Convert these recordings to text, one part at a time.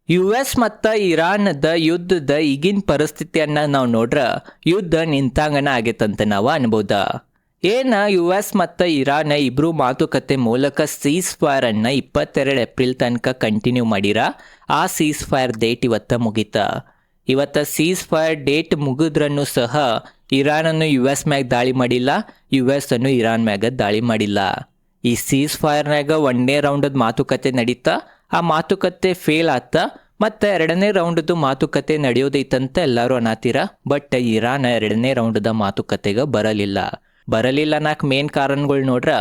US ಮತ್ತು ಇರಾನ್ದ ಯುದ್ಧದ ಈಗಿನ ಪರಿಸ್ಥಿತಿಯನ್ನ ನಾವು ನೋಡ್ರ ಯುದ್ಧ ನಿಂತಾಂಗನ ಆಗೈತಂತ ನಾವು ಅನ್ಬೋದ. US ಮತ್ತು ಇರಾನ್ ಇಬ್ರು ಮಾತುಕತೆ ಮೂಲಕ ಸೀಸ್ ಫೈರ್ ಅನ್ನ 22 ಏಪ್ರಿಲ್ ತನಕ ಕಂಟಿನ್ಯೂ ಮಾಡಿರ. ಆ ಸೀಸ್ ಫೈರ್ ಡೇಟ್ ಇವತ್ತ ಮುಗಿತ. ಇವತ್ತ ಸೀಸ್ ಫೈರ್ ಡೇಟ್ ಮುಗಿದ್ರನ್ನು ಸಹ ಇರಾನನ್ನು US ಮ್ಯಾಗ ದಾಳಿ ಮಾಡಿಲ್ಲ, US ಅನ್ನು ಇರಾನ್ ಮ್ಯಾಗ ದಾಳಿ ಮಾಡಿಲ್ಲ. ಈ ಸೀಸ್ ಫೈರ್ನಾಗ 1ನೇ ರೌಂಡದ ಮಾತುಕತೆ ನಡೀತಾ, ಆ ಮಾತುಕತೆ ಫೇಲ್ ಆತ. ಮತ್ತು 2ನೇ ರೌಂಡ್ದು ಮಾತುಕತೆ ನಡೆಯೋದೈತಂತ ಎಲ್ಲರೂ ಅನ್ನತ್ತೀರ. ಬಟ್ ಇರಾನ್ 2ನೇ ರೌಂಡ್ದ ಮಾತುಕತೆಗೆ ಬರಲಿಲ್ಲ ಅನ್ನಕ್ಕೆ ಮೇನ್ ಕಾರಣಗಳು ನೋಡ್ರ.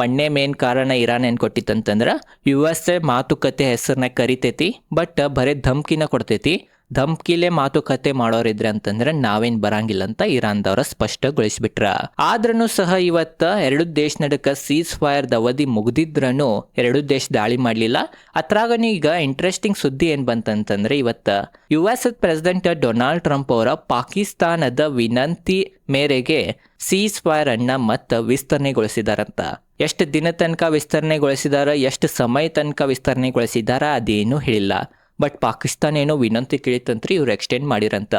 1ನೇ ಮೇನ್ ಕಾರಣ ಇರಾನ್ ಏನು ಕೊಟ್ಟಿತ್ತಂತಂದ್ರೆ USA ಮಾತುಕತೆ ಹೆಸರನ್ನ ಕರಿತೈತಿ, ಬಟ್ ಬರೀ ಧಮ್ಕಿನ ಕೊಡ್ತೈತಿ. ಧಮ್ಕಿಲೆ ಮಾತುಕತೆ ಮಾಡೋರಿದ್ರೆ ಅಂತಂದ್ರೆ ನಾವೇನ್ ಬರಂಗಿಲ್ಲ ಅಂತ ಇರಾನ್ದವ್ರ ಸ್ಪಷ್ಟಗೊಳಿಸ್ಬಿಟ್ರ. ಆದ್ರೂ ಸಹ ಇವತ್ತ 2 ದೇಶ ನಡಕ ಸೀಸ್ ಫೈರ್ ಅವಧಿ ಮುಗ್ದಿದ್ರನು 2 ದೇಶ ದಾಳಿ ಮಾಡ್ಲಿಲ್ಲ. ಅತ್ರಾಗನು ಈಗ ಇಂಟ್ರೆಸ್ಟಿಂಗ್ ಸುದ್ದಿ ಏನ್ ಬಂತಂತಂದ್ರೆ ಇವತ್ತ US ಪ್ರೆಸಿಡೆಂಟ್ ಡೊನಾಲ್ಡ್ ಟ್ರಂಪ್ ಅವರ ಪಾಕಿಸ್ತಾನದ ವಿನಂತಿ ಮೇರೆಗೆ ಸೀಸ್ ಫೈರ್ ಅನ್ನ ಮತ್ತ ವಿಸ್ತರಣೆಗೊಳಿಸಿದಾರಂತ. ಎಷ್ಟು ದಿನ ತನಕ ವಿಸ್ತರಣೆಗೊಳಿಸಿದಾರ, ಎಷ್ಟು ಸಮಯ ತನಕ ವಿಸ್ತರಣೆಗೊಳಿಸಿದಾರ ಅದೇನು ಹೇಳಿಲ್ಲ. ಬಟ್ ಪಾಕಿಸ್ತಾನ ಏನೋ ವಿನಂತಿ ಕೇಳಿತಂತ್ರಿ ಇವ್ರು ಎಕ್ಸ್ಟೆಂಡ್ ಮಾಡಿರಂತ.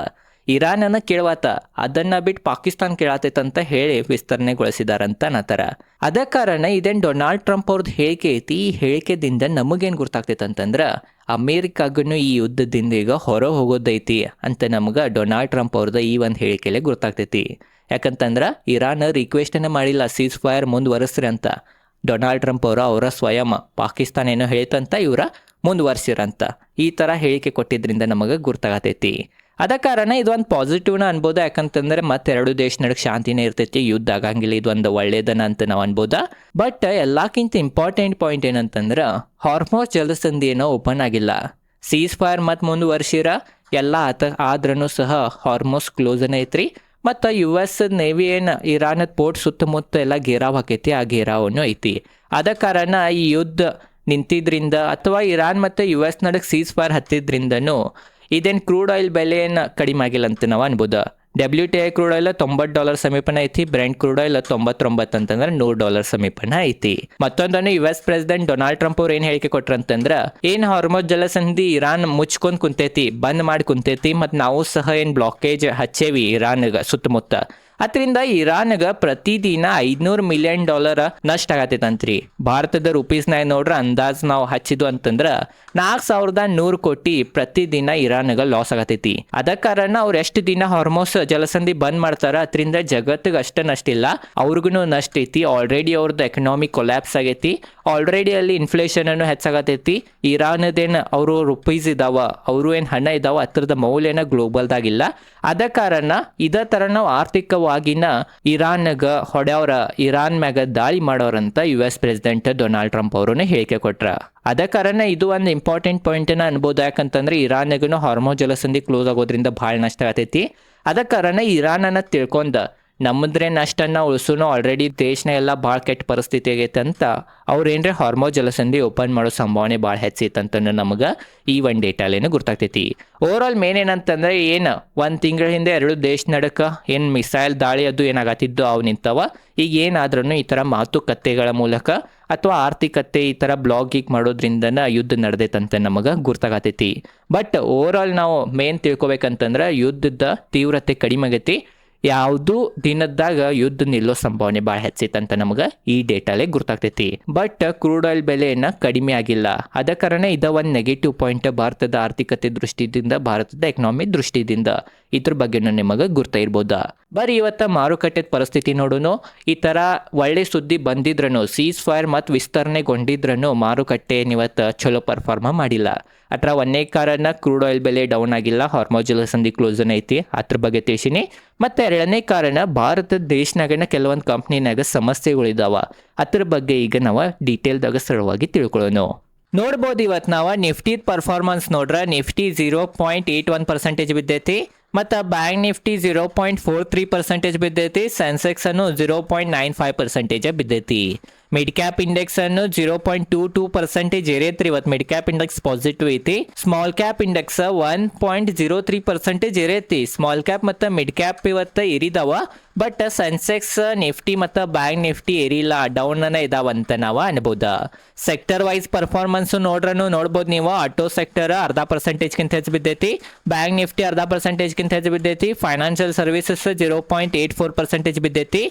ಇರಾನನ್ನ ಕೇಳವಾತ, ಅದನ್ನ ಬಿಟ್ಟು ಪಾಕಿಸ್ತಾನ ಕೇಳತೈತಂತ ಹೇಳಿ ವಿಸ್ತರಣೆಗೊಳಿಸಿದಾರಂತ ಅನ್ನತಾರ. ಅದ ಕಾರಣ ಇದೇನು ಡೊನಾಲ್ಡ್ ಟ್ರಂಪ್ ಅವ್ರದ್ದು ಹೇಳಿಕೆ ಐತಿ. ಈ ಹೇಳಿಕೆದಿಂದ ನಮಗೇನು ಗೊತ್ತಾಗ್ತೈತೆ ಅಂತಂದ್ರೆ ಅಮೇರಿಕಾಗೂ ಈ ಯುದ್ಧದಿಂದ ಈಗ ಹೊರ ಹೋಗೋದೈತಿ ಅಂತ ನಮ್ಗೆ ಡೊನಾಲ್ಡ್ ಟ್ರಂಪ್ ಅವ್ರದ್ದು ಈ ಒಂದು ಹೇಳಿಕೆಲೆ ಗೊತ್ತಾಗ್ತೈತಿ. ಯಾಕಂತಂದ್ರೆ ಇರಾನ್ ರಿಕ್ವೆಸ್ಟನ್ನು ಮಾಡಿಲ್ಲ ಸೀಸ್ ಫೈರ್ ಮುಂದುವರೆಸ್ರಿ ಅಂತ. ಡೊನಾಲ್ಡ್ ಟ್ರಂಪ್ ಅವರ ಸ್ವಯಂ ಪಾಕಿಸ್ತಾನ ಏನೋ ಹೇಳ್ತಂತ ಇವರ ಮುಂದುವರ್ಸಿರಂತ. ಈ ಥರ ಹೇಳಿಕೆ ಕೊಟ್ಟಿದ್ರಿಂದ ನಮಗೆ ಗುರ್ತಾಗತೈತಿ. ಅದ ಕಾರಣ ಇದೊಂದು ಪಾಸಿಟಿವ್ನ ಅನ್ಬೋದು. ಯಾಕಂತಂದ್ರೆ ಮತ್ತೆ 2 ದೇಶ ನಡಕ್ ಶಾಂತಿನೇ ಇರ್ತೈತಿ, ಯುದ್ಧ ಆಗಂಗಿಲ್ಲ. ಇದೊಂದು ಒಳ್ಳೇದನ ಅಂತ ನಾವು ಅನ್ಬೋದ. ಬಟ್ ಎಲ್ಲಕ್ಕಿಂತ ಇಂಪಾರ್ಟೆಂಟ್ ಪಾಯಿಂಟ್ ಏನಂತಂದ್ರೆ ಹಾರ್ಮೋಸ್ ಜಲಸಂಧಿ ಏನೋ ಓಪನ್ ಆಗಿಲ್ಲ. ಸೀಸ್ ಫೈರ್ ಮತ್ತು ಮುಂದುವರ್ಸಿರ ಎಲ್ಲ ಆದ್ರೂ ಸಹ ಹಾರ್ಮೋಸ್ ಕ್ಲೋಸನ್ ಐತ್ರಿ. ಮತ್ತು US ನೇವಿ ಏನು ಇರಾನದ ಪೋರ್ಟ್ ಸುತ್ತಮುತ್ತ ಎಲ್ಲ ಘೇರಾವ್ ಹಾಕೈತಿ, ಆ ಘೇರಾವನ್ನು ಐತಿ. ಆದ ಕಾರಣ ಈ ಯುದ್ಧ ನಿಂತಿದ್ರಿಂದ ಅಥವಾ ಇರಾನ್ ಮತ್ತು US ನಡಕ್ ಸೀಸ್ ಫೈರ್ ಹತ್ತಿದ್ರಿಂದನೂ ಇದೇನು ಕ್ರೂಡ್ ಆಯಿಲ್ ಬೆಲೆ ಏನು ಕಡಿಮೆ ಆಗಿಲ್ಲ ಅಂತ ನಾವು ಅನ್ಬೋದು. WTI ಕ್ರೂಡ್ ಆಯಿಲ್ $90 ಸಮೀಪನ ಐತಿ. ಬ್ರೆಂಟ್ ಕ್ರೂಡ್ ಆಯಿಲ್ 99 ಅಂತಂದ್ರೆ $100 ಸಮೀಪನ ಐತಿ. ಮತ್ತೊಂದನ್ನು US ಪ್ರೆಸಿಡೆಂಟ್ ಡೊನಾಲ್ಡ್ ಟ್ರಂಪ್ ಅವ್ರು ಏನು ಹೇಳಿಕೆ ಕೊಟ್ರಂತಂದ್ರೆ ಏನು ಹಾರ್ಮೋಸ್ ಜಲಸಂಧಿ ಇರಾನ್ ಮುಚ್ಕೊಂಡು ಕುಂತೈತಿ, ಬಂದ್ ಮಾಡಿ ಕುಂತೈತಿ, ಮತ್ತು ನಾವು ಸಹ ಏನು ಬ್ಲಾಕೇಜ್ ಹಚ್ಚೇವಿ ಇರಾನ್ಗೆ ಸುತ್ತಮುತ್ತ. ಅದರಿಂದ ಇರಾನ್ಗೆ ಪ್ರತಿದಿನ $500 ಮಿಲಿಯನ್ ನಷ್ಟ ಆಗತೈತಂತ್ರಿ. ಭಾರತದ ರುಪೀಸ್ನಾಗ ನೋಡ್ರೆ ಅಂದಾಜು ನಾವು ಹಚ್ಚಿದ್ವು ಅಂತಂದ್ರೆ 4100 ಕೋಟಿ ಪ್ರತಿದಿನ ಇರಾನ್ಗೆ ಲಾಸ್ ಆಗತೈತಿ. ಅದ ಕಾರಣ ಅವ್ರು ಎಷ್ಟು ದಿನ ಹಾರ್ಮೋಸ್ ಜಲಸಂಧಿ ಬಂದ್ ಮಾಡ್ತಾರ, ಅದರಿಂದ ಜಗತ್ತಿಗೆ ಅಷ್ಟೇ ನಷ್ಟ ಇಲ್ಲ, ಅವ್ರಿಗೂ ನಷ್ಟ ಐತಿ. ಆಲ್ರೆಡಿ ಅವ್ರದ್ದು ಎಕನಾಮಿ ಕೊಲ್ಯಾಪ್ಸ್ ಆಗೈತಿ. ಆಲ್ರೆಡಿ ಅಲ್ಲಿ ಇನ್ಫ್ಲೇಷನ್ ಅನ್ನು ಹೆಚ್ಚಾಗತೈತಿ. ಇರಾನದೇನು ಅವರು ರುಪೀಸ್ ಇದಾವ, ಅವರು ಏನು ಹಣ ಇದಾವ, ಹತ್ರದ ಮೌಲ್ಯನ ಗ್ಲೋಬಲ್ದಾಗಿಲ್ಲ. ಅದ ಕಾರಣ ಇದೇ ಥರ ನಾವು ಆರ್ಥಿಕವಾಗಿನ ಇರಾನ್ಗ ಹೊಡೆಯವ್ರ, ಇರಾನ್ ಮ್ಯಾಗ ದಾಳಿ ಮಾಡೋರಂತ US ಪ್ರೆಸಿಡೆಂಟ್ ಡೊನಾಲ್ಡ್ ಟ್ರಂಪ್ ಅವರು ಹೇಳಿಕೆ ಕೊಟ್ರ. ಅದ ಕಾರಣ ಇದು ಒಂದು ಇಂಪಾರ್ಟೆಂಟ್ ಪಾಯಿಂಟನ್ನ ಅನ್ಬೋದು. ಯಾಕಂತಂದ್ರೆ ಇರಾನ್ಗೂ ಹಾರ್ಮೋಸ್ ಜಲಸಂಧಿ ಕ್ಲೋಸ್ ಆಗೋದ್ರಿಂದ ಭಾಳ ನಷ್ಟ ಆಗತೈತಿ. ಅದ ಕಾರಣ ಇರಾನನ್ನ ತಿಳ್ಕೊಂಡ ನಮ್ಮದ್ರೆ ನಷ್ಟನ್ನ ಉಳಿಸೋನು, ಆಲ್ರೆಡಿ ದೇಶನ ಎಲ್ಲ ಭಾಳ ಕೆಟ್ಟ ಪರಿಸ್ಥಿತಿ ಆಗೈತೆ ಅಂತ ಅವ್ರು ಏನ್ರೆ ಹಾರ್ಮೋಸ್ ಜಲಸಂಧಿ ಓಪನ್ ಮಾಡೋ ಸಂಭಾವನೆ ಭಾಳ ಹೆಚ್ಚೈತಂತ ನಮಗೆ ಈ ಒಂದು ಡೇಟಾಲೇನು ಗೊತ್ತಾಗ್ತೈತಿ. ಓವರ್ ಆಲ್ ಮೇನ್ ಏನಂತಂದ್ರೆ ಏನು 1 ತಿಂಗಳ ಹಿಂದೆ 2 ದೇಶ ನಡಕ ಏನು ಮಿಸೈಲ್ ದಾಳಿ ಅದು ಏನಾಗತ್ತಿದ್ದು ಅವು ನಿಂತವ. ಈಗ ಏನಾದ್ರೂ ಈ ಥರ ಮಾತುಕತೆಗಳ ಮೂಲಕ ಅಥವಾ ಆರ್ಥಿಕತೆ ಈ ಥರ ಬ್ಲಾಗಿಂಗ್ ಮಾಡೋದ್ರಿಂದನ ಯುದ್ಧ ನಡೆದೈತಂತ ನಮಗೆ ಗುರ್ತಾಗತೈತಿ. ಬಟ್ ಓವರ್ ಆಲ್ ನಾವು ಮೇನ್ ತಿಳ್ಕೊಬೇಕಂತಂದ್ರೆ ಯುದ್ಧದ ತೀವ್ರತೆ ಕಡಿಮೆ ಆಗೈತಿ. ಯಾವುದು ದಿನದಾಗ ಯುದ್ಧ ನಿಲ್ಲೋ ಸಂಭಾವನೆ ಭಾಳ ಹೆಚ್ಚೈತಂತ ನಮಗೆ ಈ ಡೇಟಾಲೆ ಗುರ್ತಾಗ್ತೈತಿ. ಬಟ್ ಕ್ರೂಡ್ ಆಯಿಲ್ ಬೆಲೆಯನ್ನ ಕಡಿಮೆ ಆಗಿಲ್ಲ. ಅದ ಕಾರಣ ಇದ ಒಂದು ನೆಗೆಟಿವ್ ಪಾಯಿಂಟ್ ಭಾರತದ ಆರ್ಥಿಕತೆ ದೃಷ್ಟಿಯಿಂದ, ಭಾರತದ ಎಕನಾಮಿ ದೃಷ್ಟಿಯಿಂದ. ಇದ್ರ ಬಗ್ಗೆನೂ ನಿಮಗೆ ಗುರ್ತಾ ಇರ್ಬೋದ. ಬರೀ ಇವತ್ತ ಮಾರುಕಟ್ಟೆ ಪರಿಸ್ಥಿತಿ ನೋಡೋನು. ಈ ಥರ ಒಳ್ಳೆ ಸುದ್ದಿ ಬಂದಿದ್ರನು, ಸೀಸ್ ಫೈರ್ ಮತ್ತು ವಿಸ್ತರಣೆಗೊಂಡಿದ್ರನು ಮಾರುಕಟ್ಟೆ ಇವತ್ತು ಚಲೋ ಪರ್ಫಾರ್ಮ ಮಾಡಿಲ್ಲ. ಅದ್ರ 1ನೇ ಕಾರಣ ಕ್ರೂಡ್ ಆಯಿಲ್ ಬೆಲೆ ಡೌನ್ ಆಗಿಲ್ಲ, ಹಾರ್ಮೋಸ್ ಜಲಸಂಧಿ ಕ್ಲೋಸನ್ ಐತಿ, ಅದ್ರ ಬಗ್ಗೆ ತಿಳಿಸಿನಿ. ಮತ್ತು 2ನೇ ಕಾರಣ ಭಾರತ ದೇಶನಾಗನ ಕೆಲವೊಂದು ಕಂಪ್ನಿನಾಗ ಸಮಸ್ಯೆಗಳಿದಾವ. ಅದ್ರ ಬಗ್ಗೆ ಈಗ ನಾವು ಡೀಟೇಲ್ದಾಗ ಸರಳವಾಗಿ ತಿಳ್ಕೊಳ್ಳೋಣ. ನೋಡ್ಬೋದು ಇವತ್ತು ನಾವು ನಿಫ್ಟಿ ಪರ್ಫಾರ್ಮೆನ್ಸ್ ನೋಡ್ರೆ ನಿಫ್ಟಿ 0.81% ಬಿದ್ದೈತಿ. ಮತ್ತು ಬ್ಯಾಂಕ್ ನಿಫ್ಟಿ 0.43% ಬಿದ್ದೈತಿ. ಸೆನ್ಸೆಕ್ಸ್ ಅನ್ನು 0.95% ಬಿದ್ದೈತಿ. ಮಿಡ್ ಕ್ಯಾಪ್ ಇಂಡೆಕ್ಸ್ ಅನ್ನು 0.22% ಏರೈತ್ರಿ. ಇವತ್ತು ಮಿಡ್ ಕ್ಯಾಪ್ ಇಂಡೆಕ್ಸ್ ಪಾಸಿಟಿವ್ ಐತಿ. ಸ್ಮಾಲ್ ಕ್ಯಾಪ್ ಇಂಡೆಕ್ಸ್ 1.03% ಏರೈತಿ. ಸ್ಮಾಲ್ ಕ್ಯಾಪ್ ಮತ್ತು ಮಿಡ್ ಕ್ಯಾಪ್ ಇವತ್ತು ಏರಿದಾವ. ಬಟ್ ಸೆನ್ಸೆಕ್ಸ್ ನಿಫ್ಟಿ ಮತ್ತು ಬ್ಯಾಂಕ್ ನಿಫ್ಟಿ ಏರಿಲ್ಲ, ಡೌನ್ ಅನ್ನ ಇದಾವಂತ ನಾವು ಅನ್ಬೋದ. ಸೆಕ್ಟರ್ ವೈಸ್ ಪರ್ಫಾರ್ಮೆನ್ಸ್ ನೋಡ್ಬೋದು ನೀವು. ಆಟೋ ಸೆಕ್ಟರ್ ಅರ್ಧ ಪರ್ಸೆಂಟೇಜ್ಗಿಂತ ಹೆಚ್ಚು ಬಿದ್ದೈತಿ, ಬ್ಯಾಂಕ್ ನಿಫ್ಟಿ ಅರ್ಧ ಪರ್ಸೆಂಟೇಜ್ಗಿಂತ ಹೆಚ್ಚು ಬಿದ್ದೈತಿ, ಫೈನಾನ್ಷಿಯಲ್ ಸರ್ವಿಸಸ್ 0.84% ಬಿದ್ದೈತಿ,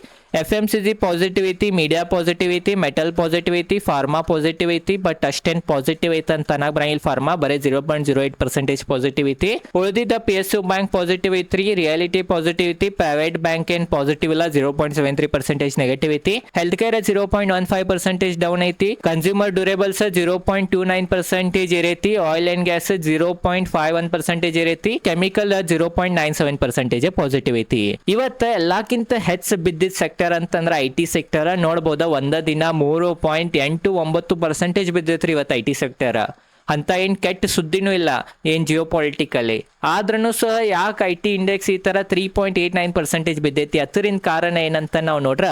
FMCG ಪಾಸಿಟಿವ್ ಐತಿ, ಮೀಡಿಯಾ ಪಾಸಿಟಿವ್ ಐತಿ, ಮೆಟಲ್ ಪಾಸಿಟಿವ್ ಐತಿ, ಫಾರ್ಮಾ ಪಾಸಿಟಿವ್ ಐತಿ. ಬಟ್ ಅಷ್ಟೇನು ಪಾಸಿಟಿವ್ ಐತೆ ಅಂತ ಅನ್ನಕ್ ಬರಂಗಿಲ್ಲ. ಫಾರ್ಮಾ ಬರೀ 0.08% ಪಾಸಿಟಿವ್ ಐತಿ. ಉಳಿದಿದ್ದ PSU ಬ್ಯಾಂಕ್ ಪಾಸಿಟಿವ್ ಐತ್ರಿ, ರಿಯಾಲಿಟಿ ಪಾಸಿಟಿವ್ ಐತಿ, ಪ್ರೈವೇಟ್ ಬ್ಯಾಂಕ್ ಏನ್ ಪಾಸಿಟಿವ್ ಇಲ್ಲ, 0.73% ನೆಗೆಟಿವ್ ಐತಿ. ಹೆಲ್ತ್ ಕೇರ್ 0.15% ಡೌನ್ ಐತಿ, ಕನ್ಸ್ಯೂಮರ್ ಡ್ಯೂರೇಬಲ್ಸ್ 0.29% ಏರೈತಿ, ಆಯಿಲ್ ಅಂಡ್ ಗ್ಯಾಸ್ 0.51% ಏರೈತಿ, ಕೆಮಿಕಲ್ 0.97% ಪಾಸಿಟಿವ್ ಐತಿ. ಇವತ್ತ ಎಲ್ಲಾಕ್ಕಿಂತ ಹೆಚ್ಚು ಬಿದ್ದಿದ್ದ ಸೆಕ್ಟರ್ ಅಂತಂದ್ರೆ IT ಸೆಕ್ಟರ್ ನೋಡ್ಬೋದ. ಒಂದ ದಿನ 3.89% ಬಿದ್ದೈತ್ರಿ ಇವತ್ತು IT ಸೆಕ್ಟರ್. ಅಂತ ಏನು ಕೆಟ್ಟ ಸುದ್ದಿನೂ ಇಲ್ಲ ಏನು ಜಿಯೋ ಪೊಲಿಟಿಕಲಿ. ಆದ್ರೂ ಸಹ ಯಾಕೆ IT ಇಂಡೆಕ್ಸ್ ಈ ಥರ 3.89% ಬಿದ್ದೈತಿ? ಅದರಿಂದ ಕಾರಣ ಏನಂತ ನಾವು ನೋಡ್ರೆ,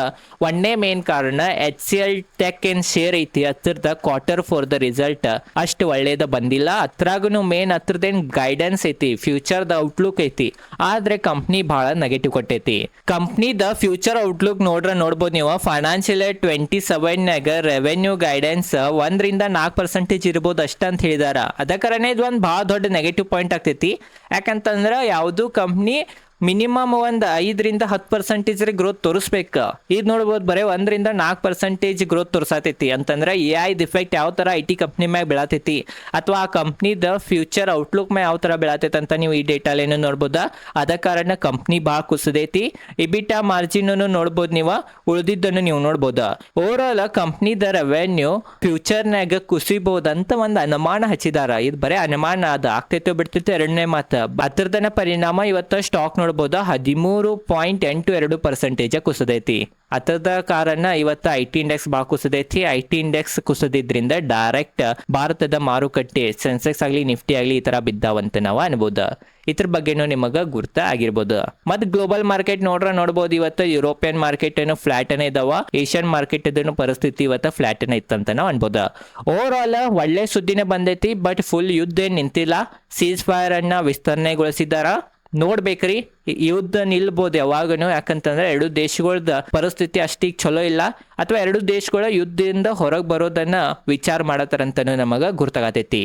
ಒಂದೇ ಮೇನ್ ಕಾರಣ HCL ಟೆಕ್ ಏನು ಶೇರ್ ಐತಿ ಹತ್ರದ Q4 ರಿಸಲ್ಟ್ ಅಷ್ಟು ಒಳ್ಳೇದ ಬಂದಿಲ್ಲ. ಅದ್ರಾಗೂ ಮೇನ್ ಹತ್ರದೇನು ಗೈಡೆನ್ಸ್ ಐತಿ, ಫ್ಯೂಚರ್ದ ಔಟ್ಲುಕ್ ಐತಿ, ಆದ್ರೆ ಕಂಪ್ನಿ ಭಾಳ ನೆಗೆಟಿವ್ ಕೊಟ್ಟೈತಿ. ಕಂಪ್ನಿದ ಫ್ಯೂಚರ್ ಔಟ್ಲುಕ್ ನೋಡ್ಬೋದು ನೀವು. ಫೈನಾನ್ಷಿಯಲ್ 27 ರೆವೆನ್ಯೂ ಗೈಡೆನ್ಸ್ 1-4% ಇರ್ಬೋದು ಅಷ್ಟಂತ ಹೇಳಿದಾರ. ಅದ ಕಾರಣ ಇದು ಒಂದು ಭಾಳ ದೊಡ್ಡ ನೆಗೆಟಿವ್ ಪಾಯಿಂಟ್ ಆಗ್ತೈತಿ. ಯಾಕಂತಂದ್ರೆ ಯಾವುದು ಕಂಪ್ನಿ ಮಿನಿಮಮ್ 5-10% ಗ್ರೋತ್ ತೋರಿಸ್ಬೇಕು. ಇದು ನೋಡ್ಬೋದು ಬರೀ 1-4% ಗ್ರೋತ್ ತೋರಿಸತೈತಿ. ಅಂತಂದ್ರೆ AI ಇಫೆಕ್ಟ್ ಯಾವ ಥರ IT ಕಂಪ್ನಿ ಮ್ಯಾಗ ಬೀಳತೈತಿ, ಅಥವಾ ಆ ಕಂಪ್ನಿದ ಫ್ಯೂಚರ್ ಔಟ್ಲುಕ್ ಮ್ಯಾಗ ಯಾವ ಥರ ಬೀಳತೈತಿ ಅಂತ ನೀವು ಈ ಡೇಟಾಲೇನು ನೋಡ್ಬೋದಾ. ಅದ ಕಾರಣ ಕಂಪ್ನಿ ಭಾಳ ಕುಸಿದೈತಿ. ಇಬಿಟಾ ಮಾರ್ಜಿನ್ ನೋಡ್ಬೋದು ನೀವು, ಉಳಿದಿದ್ದನ್ನು ನೀವು ನೋಡ್ಬೋದ. ಓವರ್ ಆಲ್ ಕಂಪ್ನಿದ ರೆವೆನ್ಯೂ ಫ್ಯೂಚರ್ನಾಗ ಕುಸಿಬೋದಂತ ಒಂದು ಅನುಮಾನ ಹಚ್ಚಿದಾರ. ಇದು ಬರೀ ಅನುಮಾನ, ಅದು ಆಗ್ತೈತೋ ಬಿಡ್ತೈತೋ ಎರಡನೇ ಮಾತು. ಅದರದನ ಪರಿಣಾಮ ಇವತ್ತು ಸ್ಟಾಕ್ ನೋಡ್ಬೋದು 13.82% ಕುಸಿದೈತಿ. ಅದರದ ಕಾರಣ ಇವತ್ತು IT ಇಂಡೆಕ್ಸ್ ಭಾಳ ಕುಸಿದೈತಿ. IT ಇಂಡೆಕ್ಸ್ ಕುಸಿದ್ರಿಂದ ಡೈರೆಕ್ಟ್ ಭಾರತದ ಮಾರುಕಟ್ಟೆ ಸೆನ್ಸೆಕ್ಸ್ ಆಗಲಿ ನಿಫ್ಟಿ ಆಗಲಿ ಈ ಥರ ಬಿದ್ದಾವಂತ ನಾವು ಅನ್ಬೋದು. ಇದ್ರ ಬಗ್ಗೆನೂ ನಿಮಗೆ ಗುರ್ತ ಆಗಿರ್ಬೋದು. ಮತ್ತು ಗ್ಲೋಬಲ್ ಮಾರ್ಕೆಟ್ ನೋಡ್ಬೋದು ಇವತ್ತು ಯುರೋಪಿಯನ್ ಮಾರ್ಕೆಟ್ ಏನು ಫ್ಲಾಟ್ ಅನ್ನ ಇದಾವ, ಏಷ್ಯನ್ ಮಾರ್ಕೆಟ್ ಇದನ್ನು ಪರಿಸ್ಥಿತಿ ಇವತ್ತು ಫ್ಲಾಟ್ ಅನ್ನ ಇತ್ತಂತ ನಾವು ಅನ್ಬೋದು. ಓವರ್ ಆಲ್ ಒಳ್ಳೆ ಸುದ್ದಿನೇ ಬಂದೈತಿ, ಬಟ್ ಫುಲ್ ಯುದ್ಧ ಏನು ನಿಂತಿಲ್ಲ. ಸೀಸ್ ಫೈರ್ ಅನ್ನ ವಿಸ್ತರಣೆಗೊಳಿಸಿದಾರ. ನೋಡ್ಬೇಕ್ರಿ, ಯುದ್ಧ ನಿಲ್ಬೋದು ಯಾವಾಗನು. ಯಾಕಂತಂದ್ರೆ ಎರಡು ದೇಶಗಳದ ಪರಿಸ್ಥಿತಿ ಅಷ್ಟೀಗ ಚಲೋ ಇಲ್ಲ, ಅಥವಾ ಎರಡು ದೇಶಗಳ ಯುದ್ಧದಿಂದ ಹೊರಗೆ ಬರೋದನ್ನ ವಿಚಾರ ಮಾಡತ್ತಾರಂತನೂ ನಮಗ ಗುರ್ತಾಗತೈತಿ.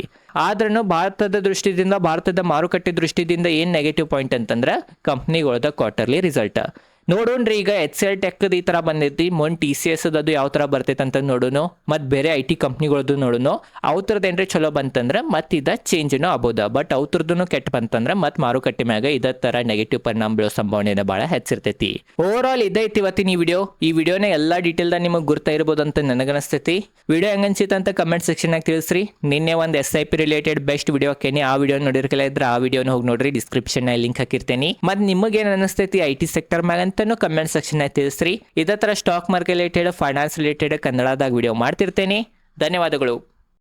ಆದ್ರೂ ಭಾರತದ ದೃಷ್ಟಿದಿಂದ, ಭಾರತದ ಮಾರುಕಟ್ಟೆ ದೃಷ್ಟಿದಿಂದ ಏನ್ ನೆಗೆಟಿವ್ ಪಾಯಿಂಟ್ ಅಂತಂದ್ರೆ ಕಂಪ್ನಿಗಳದ ಕ್ವಾರ್ಟರ್ಲಿ ರಿಸಲ್ಟ್ ನೋಡೋಣ್ರಿ. ಈಗ HCL ಟೆಕ್ ಈ ತರ ಬಂದೈತಿ, TCS ಅದು ಯಾವ ತರ ಬರ್ತೈತೆ ಅಂತ ನೋಡೋಣ, ಮತ್ತು ಬೇರೆ IT ಕಂಪ್ನಿಗಳದ್ದು ನೋಡೋಣ. ಅವ್ರದ್ದು ಏನ್ರಿ ಚಲೋ ಬಂತಂದ್ರೆ ಮತ್ತೆ ಇದ ಚೇಂಜ್ನೂ ಆಗ್ಬೋದ. ಬಟ್ ಅವ್ರದ್ದು ಕೆಟ್ಟ ಬಂತಂದ್ರೆ ಮತ್ತೆ ಮಾರುಕಟ್ಟೆ ಮ್ಯಾಗ ಇದೇ ತರ ನೆಗೆಟಿವ್ ಪರಿಣಾಮ ಬೀಳೋ ಸಂಭಾವನೆ ಭಾಳ ಹೆಚ್ಚಿರ್ತೈತಿ. ಓವರ್ ಆಲ್ ಇದೈತಿ ಇವತ್ತಿನ ಈ ವಿಡಿಯೋನ ಎಲ್ಲಾ ಡೀಟೇಲ್ದಾಗ ನಿಮಗೆ ಗುರ್ತಾ ಇರ್ಬೋದು ಅಂತ ನನಗನಿಸ್ತೈತಿ. ವಿಡಿಯೋ ಹೆಂಗನ್ಸಿತ್ತು ಅಂತ ಕಮೆಂಟ್ ಸೆಕ್ಷನ್ ಆಗಿ ತಿಳಿಸ್ರಿ. ನಿನ್ನೆ ಒಂದು SIP ರಿಲೇಟೆಡ್ ಬೆಸ್ಟ್ ವಿಡಿಯೋ ಹಾಕೇನಿ, ಆ ವಿಡಿಯೋ ನೋಡಿರ್ಕಲ್ಲ ಇದ್ರೆ ಆ ವಿಡಿಯೋನ ಹೋಗಿ ನೋಡ್ರಿ, ಡಿಸ್ಕ್ರಿಪ್ಷನ್ ಲಿಂಕ್ ಹಾಕಿರ್ತೇನೆ. ಮತ್ತು ನಿಮಗೇನು ಅನಿಸ್ತೈತಿ IT ಸೆಕ್ಟರ್ ಮ್ಯಾಗ ಅಂತನೂ ಕಮೆಂಟ್ ಸೆಕ್ಷನ್ ಆಗಿ ತಿಳಿಸ್ರಿ. ಇದೇ ಥರ stock market related, finance related ಕನ್ನಡದಾಗ ವಿಡಿಯೋ ಮಾಡ್ತಿರ್ತೇನೆ. ಧನ್ಯವಾದಗಳು.